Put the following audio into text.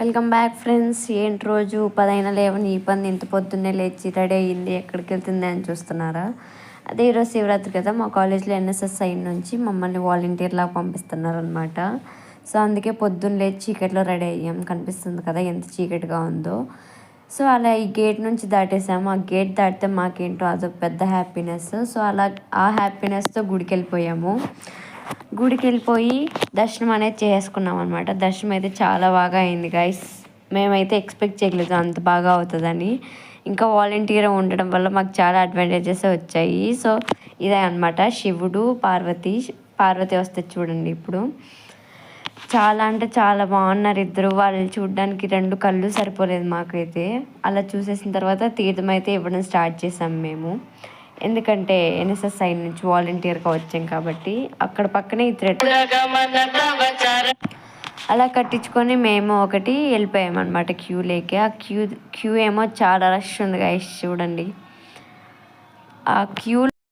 Welcome back friends. ఏంటి రోజు 10 లేవని ఈ పని ఇంత పొద్దున్నే లేచి రెడీ అయ్యింది, ఎక్కడికి వెళ్తుంది అని చూస్తున్నారా? అదే ఈరోజు శివరాత్రి కదా, మా కాలేజ్లో ఎన్ఎస్ఎస్ సైడ్ నుంచి మమ్మల్ని వాలంటీర్లా పంపిస్తున్నారు అనమాట. సో అందుకే పొద్దున్న లేచి చీకట్లో రెడీ అయ్యాం. కనిపిస్తుంది కదా ఎంత చీకటిగా ఉందో. సో అలా ఈ గేట్ నుంచి దాటేసాము. ఆ గేట్ దాటితే మాకేంటో అదొక పెద్ద హ్యాపీనెస్. సో అలా ఆ హ్యాపీనెస్తో గుడికి వెళ్ళిపోయాము. గుడికి వెళ్ళిపోయి దర్శనం అనేది చేసుకున్నాం అనమాట. దర్శనం అయితే చాలా బాగా అయింది గైస్. మేమైతే ఎక్స్పెక్ట్ చేయలేదు అంత బాగా అవుతుందని. ఇంకా వాలంటీర్ ఉండడం వల్ల మాకు చాలా అడ్వాంటేజెస్ వచ్చాయి. సో ఇదే అనమాట శివుడు పార్వతి వస్తే చూడండి ఇప్పుడు. చాలా అంటే చాలా బాగున్నారు ఇద్దరు. వాళ్ళు చూడడానికి 2 కళ్ళు సరిపోలేదు మాకైతే. అలా చూసేసిన తర్వాత తీర్థం అయితే ఇవ్వడం స్టార్ట్ చేసాం మేము. ఎందుకంటే ఎన్ఎస్ఎస్ సైడ్ నుంచి వాలంటీర్గా వచ్చాం కాబట్టి. అక్కడ పక్కనే ఈ థ్రెడ్ అలా కట్టించుకొని మేము ఒకటి వెళ్ళిపోయామన్నమాట క్యూలోకి. ఆ క్యూ ఏమో చాలా రష్ ఉంది గైస్ చూడండి. ఆ క్యూ